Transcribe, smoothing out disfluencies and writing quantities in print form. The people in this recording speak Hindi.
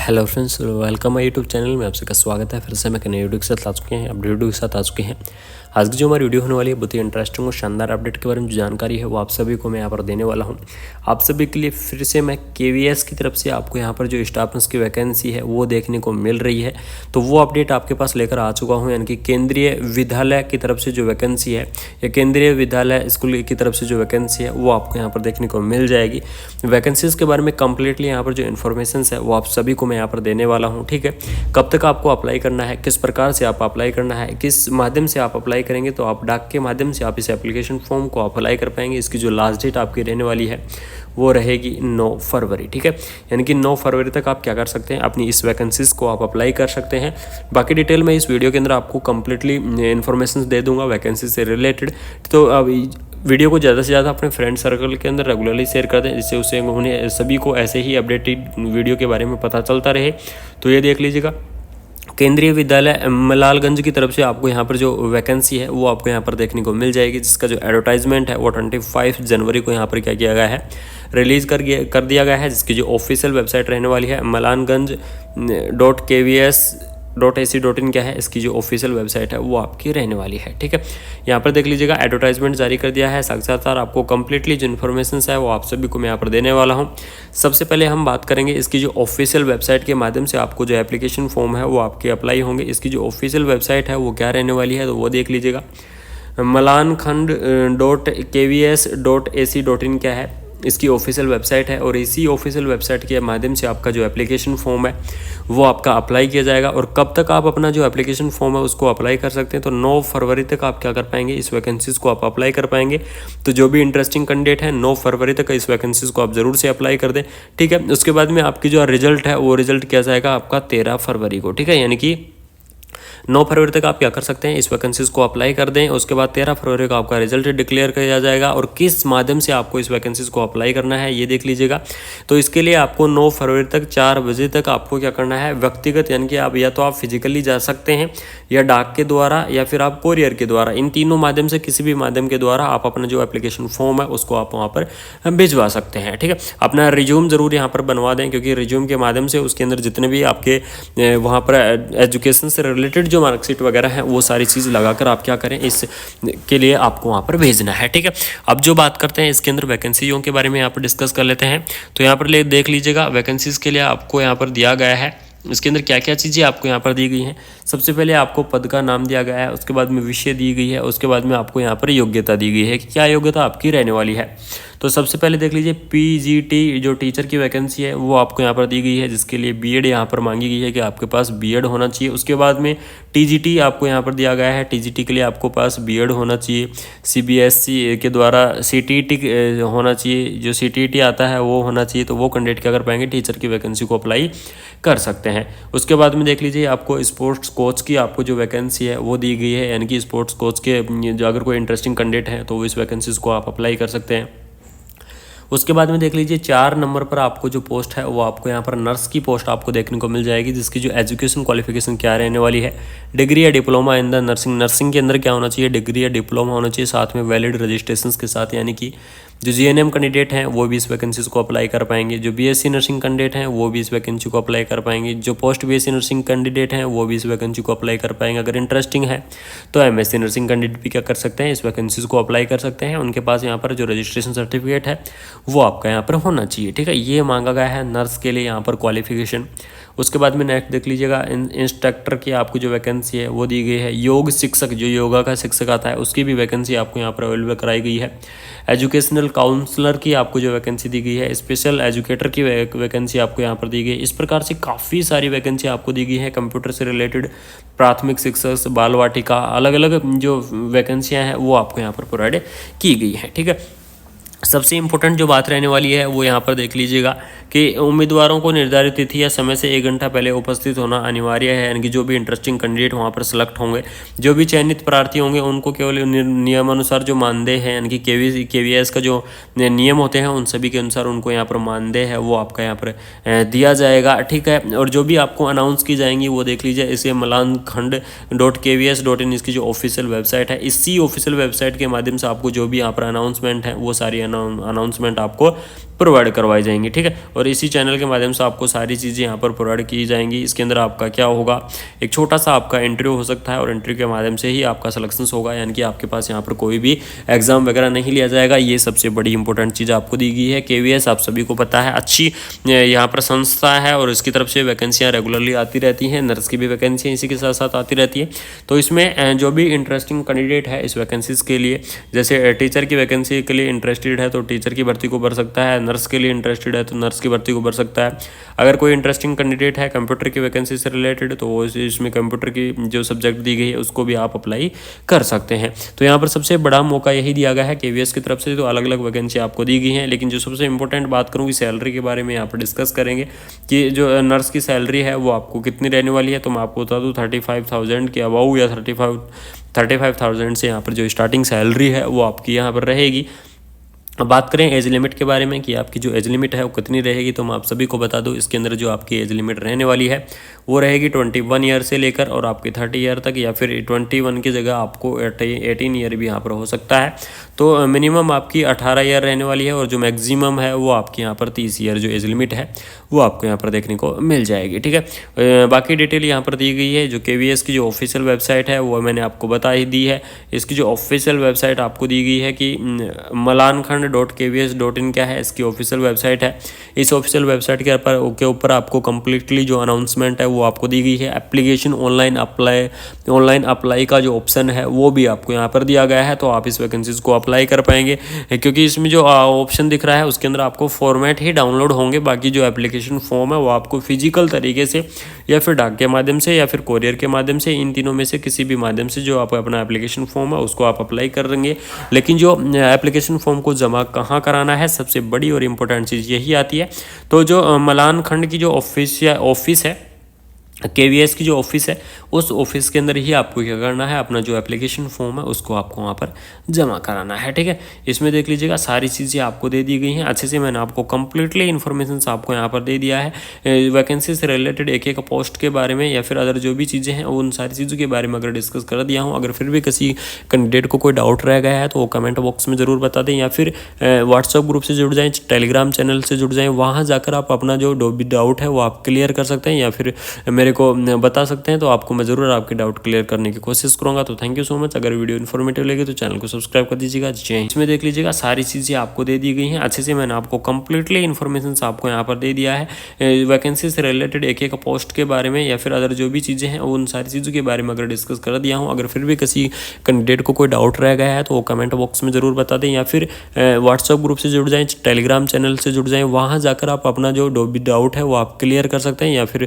Hello friends, welcome my YouTube channel में। आप सबका स्वागत है। फिर से मैं नई वीडियो के साथ आ चुके हैं, अपडेट वीडियो के साथ आ चुके हैं। आज की जो हमारी वीडियो होने वाली है बहुत ही इंटरेस्टिंग और शानदार अपडेट के बारे में जो जानकारी है वो आप सभी को मैं यहाँ पर देने वाला हूँ। आप सभी के लिए फिर से मैं KVS की तरफ से आपको यहाँ पर जो स्टाफ नर्स की वैकेंसी है वो देखने को मिल रही है, तो वो अपडेट आपके पास लेकर आ चुका हूँ। यानी कि केंद्रीय विद्यालय की तरफ से जो वैकेंसी है या केंद्रीय विद्यालय स्कूल की तरफ से जो वैकेंसी है वो आपको यहाँ पर देखने को मिल जाएगी। वैकेंसीज के बारे में कंप्लीटली यहाँ पर जो इन्फॉर्मेशन है वो आप सभी को मैं यहाँ पर देने वाला हूँ। ठीक है, कब तक आपको अप्लाई करना है, किस प्रकार से आप अप्लाई करना है, किस माध्यम से आप अप्लाई करेंगे, तो आप डाक के माध्यम से आप इस एप्लीकेशन फॉर्म को अप्लाई कर पाएंगे। इसकी जो लास्ट डेट आपकी रहने वाली है वो रहेगी 9 फरवरी। ठीक है, यानी कि 9 फरवरी तक आप क्या कर सकते हैं, अपनी इस वैकेंसीज को आप अप्लाई कर सकते हैं। बाकी डिटेल मैं इस वीडियो के अंदर आपको कंप्लीटली इन्फॉर्मेशन दे दूंगा वैकेंसी से रिलेटेड। तो अब वीडियो को ज़्यादा से ज़्यादा अपने फ्रेंड सर्कल के अंदर रेगुलरली शेयर कर दें, जिससे उससे उन्हें सभी को ऐसे ही अपडेटेड वीडियो के बारे में पता चलता रहे। तो ये देख लीजिएगा, केंद्रीय विद्यालय मलालगंज की तरफ से आपको यहाँ पर जो वैकेंसी है वो आपको यहाँ पर देखने को मिल जाएगी, जिसका जो एडवर्टाइजमेंट है वो 25 जनवरी को यहाँ पर क्या किया गया है, रिलीज़ कर दिया गया है। जिसकी जो ऑफिशियल वेबसाइट रहने वाली है malaganj.kvs.ac.in क्या है, इसकी जो ऑफिशियल वेबसाइट है वो आपकी रहने वाली है। ठीक है, यहाँ पर देख लीजिएगा, एडवर्टाइजमेंट जारी कर दिया है। साक्षात्कार आपको कंप्लीटली जो इन्फॉर्मेशन है वो आप सभी को मैं यहाँ पर देने वाला हूँ। सबसे पहले हम बात करेंगे इसकी जो ऑफिशियल वेबसाइट के माध्यम से आपको जो एप्लीकेशन फॉर्म है वो आपके अप्लाई होंगे। इसकी जो ऑफिशियल वेबसाइट है वो क्या रहने वाली है, तो वो देख लीजिएगा, malankand.kvs.ac.in क्या है, इसकी ऑफिशियल वेबसाइट है। और इसी ऑफिशियल वेबसाइट के माध्यम से आपका जो एप्लीकेशन फॉर्म है वो आपका अप्लाई किया जाएगा। और कब तक आप अपना जो एप्लीकेशन फॉर्म है उसको अप्लाई कर सकते हैं, तो 9 फरवरी तक आप क्या कर पाएंगे, इस वैकेंसीज़ को आप अप्लाई कर पाएंगे। तो जो भी इंटरेस्टिंग कैंडिडेट है 9 फरवरी तक इस वैकेंसीज़ को आप ज़रूर से अप्लाई कर दें। ठीक है, उसके बाद में आपकी जो रिजल्ट है वो रिजल्ट किया जाएगा आपका 13 फरवरी को। ठीक है, यानी कि 9 फरवरी तक आप क्या कर सकते हैं, इस वैकेंसीज़ को अप्लाई कर दें। उसके बाद 13 फरवरी को आपका रिजल्ट डिक्लेयर किया जाएगा। और किस माध्यम से आपको इस वैकेंसीज़ को अप्लाई करना है ये देख लीजिएगा। तो इसके लिए आपको 9 फरवरी तक 4 बजे तक आपको क्या करना है, व्यक्तिगत, यानी कि आप या तो आप फिजिकली जा सकते हैं या डाक के द्वारा या फिर आप कोरियर के द्वारा, इन तीनों माध्यम से किसी भी माध्यम के द्वारा आप अपना जो एप्लीकेशन फॉर्म है उसको आप वहाँ पर भिजवा सकते हैं। ठीक है, अपना रिज्यूम ज़रूर यहाँ पर बनवा दें, क्योंकि रिज्यूम के माध्यम से उसके अंदर जितने भी आपके वहाँ पर एजुकेशन से रिलेटेड जो मार्कशीट वगैरह है वो सारी चीज़ लगाकर आप क्या करें, इस के लिए आपको वहाँ पर भेजना है। ठीक है, अब जो बात करते हैं इसके अंदर वैकेंसीयों के बारे में यहाँ पर डिस्कस कर लेते हैं। तो यहाँ पर देख लीजिएगा, वैकेंसीज़ के लिए आपको यहाँ पर दिया गया है, इसके अंदर क्या क्या चीज़ें आपको यहाँ पर दी गई हैं। सबसे पहले आपको पद का नाम दिया गया है, उसके बाद में विषय दी गई है, उसके बाद में आपको यहाँ पर योग्यता दी गई है कि क्या योग्यता आपकी रहने वाली है। तो सबसे पहले देख लीजिए, PGT जो टीचर की वैकेंसी है वो आपको यहाँ पर दी गई है, जिसके लिए BEd यहाँ पर मांगी गई है कि आपके पास BEd होना चाहिए। उसके बाद में TGT आपको यहाँ पर दिया गया है, TGT के लिए आपको पास BEd होना चाहिए। CBSE के द्वारा CTET होना चाहिए, जो CTET आता है वो होना चाहिए। तो वो कैंडिडेट क्या कर पाएंगे, टीचर की वैकेंसी को अप्लाई कर सकते हैं। उसके बाद में देख लीजिए, आपको स्पोर्ट्स कोच की आपको जो वैकेंसी है वो दी गई है, यानी कि स्पोर्ट्स कोच के जो अगर कोई इंटरेस्टिंग कैंडिडेट है तो इस वैकेंसीज़ को आप अप्लाई कर सकते हैं। उसके बाद में देख लीजिए, 4 नंबर पर आपको जो पोस्ट है वो आपको यहाँ पर नर्स की पोस्ट आपको देखने को मिल जाएगी, जिसकी जो एजुकेशन क्वालिफिकेशन क्या रहने वाली है, डिग्री या diploma in the nursing. Nursing के अंदर क्या होना चाहिए, डिग्री या डिप्लोमा होना चाहिए, साथ में वैलिड रजिस्ट्रेशन के साथ। यानी कि जो GNM कैंडिडेट हैं वो भी इस वैकेंसीज़ को अप्लाई कर पाएंगे, जो BSc नर्सिंग कैंडिडेट हैं वो भी इस वैकेंसी को अप्लाई कर पाएंगे, जो पोस्ट BSc नर्सिंग कैंडिडेट हैं वो भी इस वैकेंसी को अप्लाई कर पाएंगे। अगर इंटरेस्टिंग है तो MSc नर्सिंग कैंडिडेट भी क्या कर सकते हैं, इस वैकेंसीज़ को अप्लाई कर सकते हैं। उनके पास यहाँ पर जो रजिस्ट्रेशन सर्टिफिकेट है वो आपका यहाँ पर होना चाहिए। ठीक है, ये मांगा गया है नर्स के लिए यहाँ पर क्वालिफिकेशन। उसके बाद में नेक्स्ट देख लीजिएगा, इंस्ट्रक्टर की आपको जो वैकेंसी है वो दी गई है। योग शिक्षक, जो योगा का शिक्षक आता है उसकी भी वैकेंसी आपको यहाँ पर अवेलेबल कराई गई है। एजुकेशनल काउंसलर की आपको जो वैकेंसी दी गई है, स्पेशल एजुकेटर की वैकेंसी आपको यहाँ पर दी गई है। इस प्रकार से काफ़ी सारी वैकेंसी आपको दी गई है। कंप्यूटर से रिलेटेड, प्राथमिक शिक्षक, बाल वाटिका, अलग अलग जो वैकेंसियाँ हैं वो आपको यहाँ पर प्रोवाइड की गई है। ठीक है, सबसे इम्पोर्टेंट जो बात रहने वाली है वो यहाँ पर देख लीजिएगा कि उम्मीदवारों को निर्धारित तिथि या समय से 1 घंटा पहले उपस्थित होना अनिवार्य है। यानी कि जो भी इंटरेस्टिंग कैंडिडेट वहाँ पर सेलेक्ट होंगे, जो भी चयनित प्रार्थी होंगे, उनको केवल नियमानुसार जो मानदेय है, यानी कि KVS का जो नियम होते हैं उन सभी के अनुसार उनको यहाँ पर मानदेय है वो आपका यहाँ पर दिया जाएगा। ठीक है, और जो भी आपको अनाउंस की जाएंगी वो देख लीजिए, इसे malankand.kvs.in इसकी जो ऑफिशियल वेबसाइट है, इसी ऑफिशियल वेबसाइट के माध्यम से आपको जो भी यहाँ पर अनाउंसमेंट है वो सारी अनाउंसमेंट आपको प्रोवाइड करवाई जाएंगी, ठीक है। और इसी चैनल के माध्यम से आपको सारी चीज़ें यहाँ पर प्रोवाइड की जाएंगी। इसके अंदर आपका क्या होगा, एक छोटा सा आपका इंटरव्यू हो सकता है और इंटरव्यू के माध्यम से ही आपका सिलेक्शन होगा, यानी कि आपके पास यहाँ पर कोई भी एग्जाम वगैरह नहीं लिया जाएगा। ये सबसे बड़ी इंपॉर्टेंट चीज़ आपको दी गई है। KVS आप सभी को पता है अच्छी यहाँ पर संस्था है और इसकी तरफ से वैकेंसियाँ रेगुलरली आती रहती हैं। नर्स की भी वैकेंसियाँ इसी के साथ साथ आती रहती है। तो इसमें जो भी इंटरेस्टिंग कैंडिडेट है इस वैकेंसीज के लिए, जैसे टीचर की वैकेंसी के लिए इंटरेस्टेड है तो टीचर की भर्ती को भर सकता है, नर्स के लिए इंटरेस्टेड है तो नर्स की भर्ती को भर सकता है। अगर कोई इंटरेस्टिंग कैंडिडेट है कंप्यूटर की वैकेंसी से रिलेटेड तो वो इसमें कंप्यूटर की जो सब्जेक्ट दी गई है उसको भी आप अप्लाई कर सकते हैं। तो यहाँ पर सबसे बड़ा मौका यही दिया गया है KVS की तरफ से। तो अलग अलग वैकेंसी आपको दी गई हैं, लेकिन जो सबसे इंपॉर्टेंट बात करूँ कि सैलरी के बारे में यहाँ पर डिस्कस करेंगे कि जो नर्स की सैलरी है वो आपको कितनी रहने वाली है। तो मैं आपको बता दूँ 35,000 के अबाउ या 35,000 से यहाँ पर जो स्टार्टिंग सैलरी है वो आपकी यहाँ पर रहेगी। अब बात करें एज लिमिट के बारे में कि आपकी जो एज लिमिट है वो कितनी रहेगी, तो मैं आप सभी को बता दूं इसके अंदर जो आपकी एज लिमिट रहने वाली है वो रहेगी 21 ईयर से लेकर और आपके 30 ईयर तक, या फिर 21 की जगह आपको 18 ईयर भी यहाँ पर हो सकता है। तो मिनिमम आपकी 18 ईयर रहने वाली है और जो मैक्सिमम है वो आपके यहाँ पर 30 ईयर जो एज लिमिट है वो आपको यहाँ पर देखने को मिल जाएगी, ठीक है। बाकी डिटेल यहाँ पर दी गई है। जो KVS की जो ऑफिशियल वेबसाइट है वो मैंने आपको बता ही दी है। इसकी जो ऑफिशियल वेबसाइट आपको दी गई है कि malankhand.kvs.in क्या है, इसकी ऑफिशियल वेबसाइट है। इस ऑफिशियल वेबसाइट के ऊपर आपको कम्प्लीटली जो अनाउंसमेंट है वो आपको दी गई है। एप्लीकेशन ऑनलाइन अप्लाई का जो ऑप्शन है वो भी आपको यहाँ पर दिया गया है, तो आप इस वैकेंसीज को अप्लाई कर पाएंगे। क्योंकि इसमें जो ऑप्शन दिख रहा है उसके अंदर आपको फॉर्मेट ही डाउनलोड होंगे, बाकी जो एप्लीकेशन फॉर्म है वो आपको फिजिकल तरीके से या फिर डाक के माध्यम से या फिर कोरियर के माध्यम से, इन तीनों में से किसी भी माध्यम से जो आप अपना एप्लीकेशन फॉर्म है उसको आप अप्लाई कर देंगे। लेकिन जो एप्लीकेशन फॉर्म को जमा कहाँ कराना है, सबसे बड़ी और इम्पोर्टेंट चीज़ यही आती है। तो जो मलान खंड की जो ऑफिस है KVS की जो ऑफिस है उस ऑफिस के अंदर ही आपको क्या करना है, अपना जो एप्लीकेशन फॉर्म है उसको आपको वहाँ पर जमा कराना है, ठीक है। इसमें देख लीजिएगा सारी चीज़ें आपको दे दी गई हैं अच्छे से। मैंने आपको कंप्लीटली इन्फॉर्मेशन आपको यहाँ पर दे दिया है। वैकेंसी से रिलेटेड एक एक पोस्ट के बारे में या फिर अदर जो भी चीज़ें हैं उन सारी चीज़ों के बारे में अगर डिस्कस कर दिया हूँ। अगर फिर भी किसी कैंडिडेट को कोई डाउट रह गया है तो वो कमेंट बॉक्स में ज़रूर बता दें, या फिर व्हाट्सअप ग्रुप से जुड़ जाएँ, टेलीग्राम चैनल से जुड़ जाएँ। वहाँ जाकर आप अपना जो डाउट है वो आप क्लियर कर सकते हैं या फिर मेरे को बता सकते हैं, तो आपको मैं ज़रूर आपके डाउट क्लियर करने की कोशिश करूंगा। तो थैंक यू सो मच। अगर वीडियो इन्फॉर्मेटिव लगे तो चैनल को सब्सक्राइब कर दीजिएगा। इसमें देख लीजिएगा सारी चीज़ें आपको दे दी गई हैं अच्छे से। मैंने आपको कंप्लीटली इन्फॉर्मेशन आपको यहाँ पर दे दिया है। वैकेंसी से रिलेटेड एक एक पोस्ट के बारे में या फिर अदर जो भी चीज़ें हैं उन सारी चीज़ों के बारे में अगर डिस्कस कर दिया हूँ। अगर फिर भी किसी कैंडिडेट को कोई डाउट रह गया है तो वो कमेंट बॉक्स में ज़रूर बता दें, या फिर व्हाट्सअप ग्रुप से जुड़ जाएँ, टेलीग्राम चैनल से जुड़ जाएँ। वहाँ जाकर आप अपना जो डाउट है वो आप क्लियर कर सकते हैं या फिर